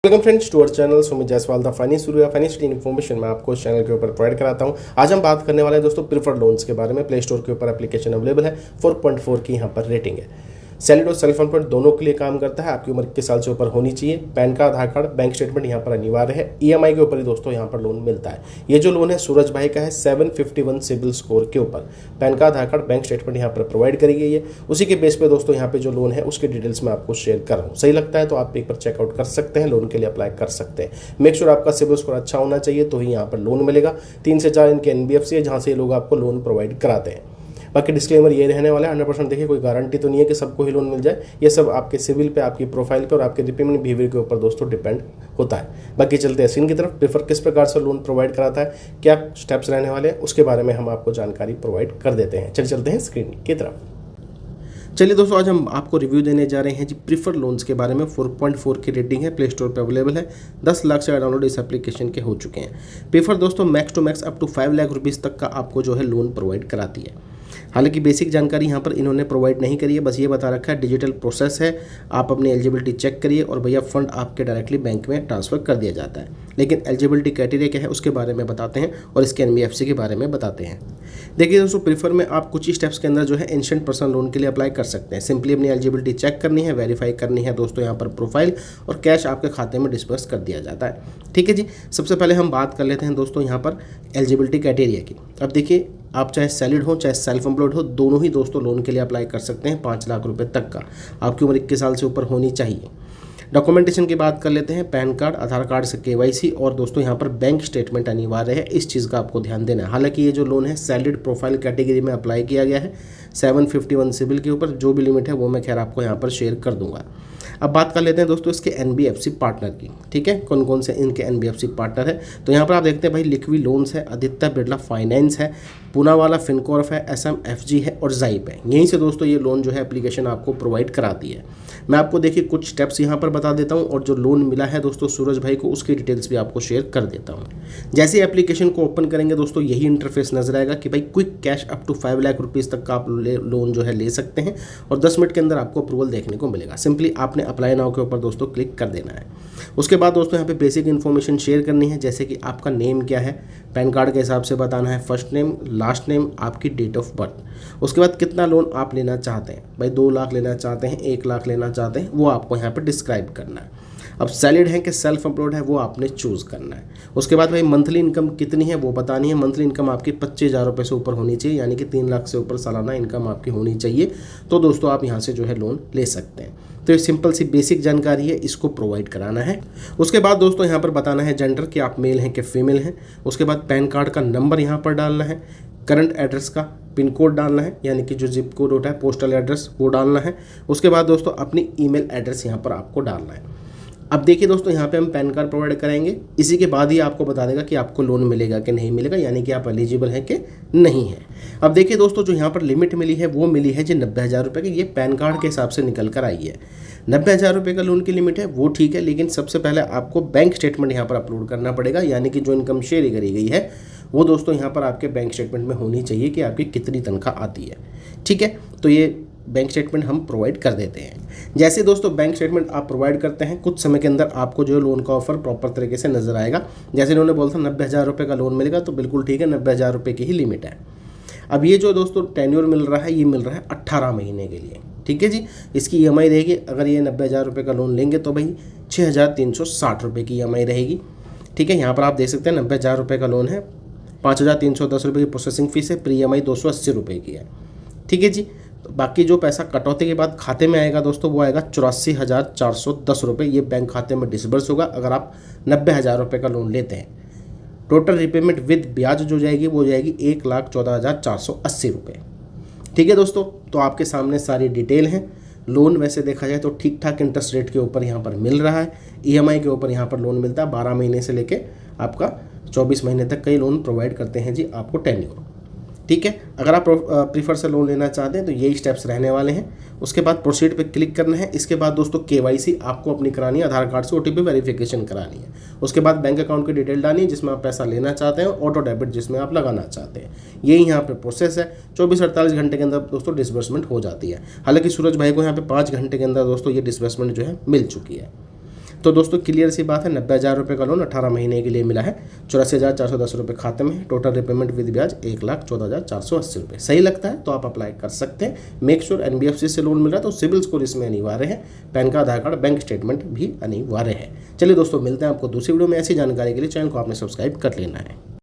Welcome friends to our channel Sumit Jaiswal the financial information मैं आपको इस चैनल के ऊपर प्रोवाइड कराता हूं। आज हम बात करने वाले हैं दोस्तों प्रीफर्ड लोन्स के बारे में। प्ले स्टोर के ऊपर एप्लीकेशन अवेलेबल है, 4.4 की यहां पर रेटिंग है। सैलरी और सेल्फ एम्प्लॉयड दोनों के लिए काम करता है। आपकी उम्र 21 साल से ऊपर होनी चाहिए। पैन कार्ड, आधार कार्ड, बैंक स्टेटमेंट यहाँ पर अनिवार्य है। ईएमआई के ऊपर ही दोस्तों यहाँ पर लोन मिलता है। ये जो लोन है सूरज भाई का है 751 सिविल स्कोर के ऊपर। पैन कार्ड, आधार कार्ड, बैंक स्टेटमेंट यहाँ पर प्रोवाइड करी गई है। उसी के बेस पे दोस्तों यहाँ पे जो लोन है उसके डिटेल्स मैं आपको शेयर कर रहा हूँ। सही लगता है तो आप एक बार चेकआउट कर सकते हैं, लोन के लिए अप्लाई कर सकते हैं। मेक श्योर आपका सिविल स्कोर अच्छा होना चाहिए तो ही यहाँ पर लोन मिलेगा। 3 से 4 इनके एनबीएफसी है जहाँ से ये लोग आपको लोन प्रोवाइड कराते हैं। बाकी डिस्क्लेमर ये रहने वाला है 100%। देखिए कोई गारंटी तो नहीं है कि सबको ही लोन मिल जाए। ये सब आपके सिविल पे, आपकी प्रोफाइल पे और आपके रिपेमेंट बिहेवियर के ऊपर दोस्तों डिपेंड होता है। बाकी चलते हैं सीन की तरफ। प्रेफर किस प्रकार से लोन प्रोवाइड कराता है, क्या स्टेप्स रहने वाले हैं, उसके बारे में हम आपको जानकारी प्रोवाइड कर देते हैं। चलते हैं स्क्रीन की तरफ। चलिए दोस्तों, आज हम आपको रिव्यू देने जा रहे हैं जी प्रीफर लोन्स के बारे में। 4.4 की रेटिंग है, प्ले स्टोर पे अवेलेबल है। 10 लाख से डाउनलोड इस एप्लीकेशन के हो चुके हैं। प्रीफर दोस्तों max to max up to 5 lakh rupees तक का आपको जो है लोन प्रोवाइड कराती है। हालांकि बेसिक जानकारी यहाँ पर इन्होंने प्रोवाइड नहीं करी है, बस ये बता रखा है डिजिटल प्रोसेस है। आप अपनी एलिजिबिलिटी चेक करिए और भैया फंड आपके डायरेक्टली बैंक में ट्रांसफ़र कर दिया जाता है। लेकिन एलिजिबिलिटी क्राइटेरिया क्या है उसके बारे में बताते हैं और इसके एनबीएफसी के बारे में बताते हैं। देखिए दोस्तों, प्रीफर में आप कुछ ही स्टेप्स के अंदर जो है इंस्टेंट पर्सनल लोन के लिए अप्लाई कर सकते हैं। सिंपली अपनी एलिजिबिलिटी चेक करनी है, वेरीफाई करनी है दोस्तों यहाँ पर प्रोफाइल, और कैश आपके खाते में डिस्बर्स कर दिया जाता है। ठीक है जी। सबसे पहले हम बात कर लेते हैं दोस्तों यहाँ पर एलिजिबिलिटी क्राइटेरिया की। अब देखिए, आप चाहे सैलरीड हो चाहे सेल्फ एम्प्लॉयड हो, दोनों ही दोस्तों लोन के लिए अप्लाई कर सकते हैं। 5 लाख रुपए तक का आपकी उम्र 21 साल से ऊपर होनी चाहिए। डॉक्यूमेंटेशन की बात कर लेते हैं। पैन कार्ड, आधार कार्ड से केवाईसी और दोस्तों यहाँ पर बैंक स्टेटमेंट अनिवार्य है। इस चीज़ का आपको ध्यान देना है। हालांकि ये जो लोन है सैलरीड प्रोफाइल कैटेगरी में अप्लाई किया गया है। 751 सिविल के ऊपर जो भी लिमिट है वो मैं खैर आपको यहाँ पर शेयर कर दूंगा। अब बात कर लेते हैं दोस्तों इसके एनबीएफसी पार्टनर की। ठीक है, कौन कौन से इनके एनबीएफसी पार्टनर है तो यहाँ पर आप देखते हैं भाई, लिक्वी लोन्स है, आदित्य बिरला फाइनेंस है, पूनावाला फिनकॉर्प है, एसएमएफजी है और जाइप है। यहीं से दोस्तों ये लोन जो है एप्लीकेशन आपको प्रोवाइड कराती है। मैं आपको देखिए कुछ स्टेप्स यहाँ पर बता देता हूँ और जो लोन मिला है दोस्तों सूरज भाई को उसकी डिटेल्स भी आपको शेयर कर देता हूँ। जैसे एप्लीकेशन को ओपन करेंगे दोस्तों यही इंटरफेस नजर आएगा कि भाई quick cash up to 5 lakh rupees तक का आप लोन जो है ले सकते हैं और 10 मिनट के अंदर आपको अप्रूवल देखने को मिलेगा। सिंपली आपने अप्लाई नाउ के ऊपर दोस्तों क्लिक कर देना है। उसके बाद दोस्तों यहाँ पे बेसिक इन्फॉर्मेशन शेयर करनी है, जैसे कि आपका नेम क्या है, पैन कार्ड के हिसाब से बताना है, फर्स्ट नेम, लास्ट नेम, आपकी डेट ऑफ बर्थ। उसके बाद कितना लोन आप लेना चाहते हैं, भाई 2 लाख लेना चाहते हैं, 1 लाख लेना चाहते हैं, वो आपको यहाँ पे डिस्क्राइब करना है। अब सैलरीड है कि सेल्फ एम्प्लॉयड है वो आपने चूज़ करना है। उसके बाद भाई मंथली इनकम कितनी है वो बतानी है। मंथली इनकम आपकी 25,000 रुपये से ऊपर होनी चाहिए, यानी कि 3 लाख से ऊपर सालाना इनकम आपकी होनी चाहिए। तो दोस्तों आप यहाँ से जो है लोन ले सकते हैं। तो ये सिंपल सी बेसिक जानकारी है, इसको प्रोवाइड कराना है। उसके बाद दोस्तों यहाँ पर बताना है जेंडर कि आप मेल हैं कि फीमेल हैं। उसके बाद पैन कार्ड का नंबर यहाँ पर डालना है, करंट एड्रेस का पिन कोड डालना है, यानी कि जो जिप कोड होता है पोस्टल एड्रेस वो डालना है। उसके बाद दोस्तों अपनी ईमेल एड्रेस यहाँ पर आपको डालना है। अब देखिए दोस्तों, यहाँ पे हम पैन कार्ड प्रोवाइड कराएंगे, इसी के बाद ही आपको बता देगा कि आपको लोन मिलेगा कि नहीं मिलेगा, यानी कि आप एलिजिबल हैं कि नहीं है। अब देखिए दोस्तों, जो यहाँ पर लिमिट मिली है वो मिली है जी 90,000 रुपये की। ये पैन कार्ड के हिसाब से निकल कर आई है। 90,000 रुपये का लोन की लिमिट है वो ठीक है, लेकिन सबसे पहले आपको बैंक स्टेटमेंट यहाँ पर अपलोड करना पड़ेगा, यानी कि जो इनकम शेयर करी गई है वो दोस्तों यहाँ पर आपके बैंक स्टेटमेंट में होनी चाहिए कि आपकी कितनी तनख्वाह आती है। ठीक है, तो ये बैंक स्टेटमेंट हम प्रोवाइड कर देते हैं। जैसे दोस्तों बैंक स्टेटमेंट आप प्रोवाइड करते हैं, कुछ समय के अंदर आपको जो लोन का ऑफर प्रॉपर तरीके से नजर आएगा। जैसे इन्होंने बोला था 90,000 रुपये का लोन मिलेगा, तो बिल्कुल ठीक है, 90,000 रुपये की ही लिमिट है। अब ये जो दोस्तों टेन्योर मिल रहा है ये मिल रहा है 18 महीने के लिए। ठीक है जी। इसकी ईएमआई रहेगी, अगर ये 90,000 रुपये का लोन लेंगे तो भाई 6,360 रुपये की ईएमआई रहेगी। ठीक है, यहाँ पर आप देख सकते हैं 90,000 रुपये का लोन है, 5,310 रुपये की प्रोसेसिंग फीस है, प्री ईएमआई 280 रुपये की है। ठीक है जी। तो बाकी जो पैसा कटौती के बाद खाते में आएगा दोस्तों वो आएगा 84,410 रुपये। ये बैंक खाते में डिसबर्स होगा अगर आप 90,000 रुपये का लोन लेते हैं। टोटल रिपेमेंट विद ब्याज जो जाएगी वो जाएगी 1,14,480 रुपये। ठीक है दोस्तों, तो आपके सामने सारी डिटेल हैं। लोन वैसे देखा जाए तो ठीक ठाक इंटरेस्ट रेट के ऊपर यहाँ पर मिल रहा है। ईएमआई के ऊपर यहाँ पर लोन मिलता है 12 महीने से लेके आपका 24 महीने तक कई लोन प्रोवाइड करते हैं जी आपको टेन्योर। ठीक है, अगर आप प्रीफर से लोन लेना चाहते हैं तो यही स्टेप्स रहने वाले हैं। उसके बाद प्रोसीड पे क्लिक करना है। इसके बाद दोस्तों केवाईसी आपको अपनी करानी है, आधार कार्ड से ओटीपी वेरिफिकेशन करानी है। उसके बाद बैंक अकाउंट की डिटेल डालनी है जिसमें आप पैसा लेना चाहते हैं, ऑटो डेबिट जिसमें आप लगाना चाहते हैं। यही यहाँ पे प्रोसेस है। 24-48 घंटे के अंदर दोस्तों डिसबर्समेंट हो जाती है। हालांकि सूरज भाई को यहाँ पे 5 घंटे के अंदर दोस्तों ये डिसबर्समेंट जो है मिल चुकी है। तो दोस्तों क्लियर सी बात है, 90,000 रुपये का लोन 18 महीने के लिए मिला है, 84,410 रुपये खाते में, टोटल रिपेमेंट विद ब्याज 1,14,480 रुपये। सही लगता है तो आप अप्लाई कर सकते हैं। मेक श्योर NBFC से लोन मिल रहा है तो सिबिल स्कोर इसमें अनिवार्य है, पैन कार्ड, आधार कार्ड, बैंक स्टेटमेंट भी अनिवार्य है। चलिए दोस्तों, मिलते हैं आपको दूसरी वीडियो में। ऐसी जानकारी के लिए चैनल को आपने सब्सक्राइब कर लेना है।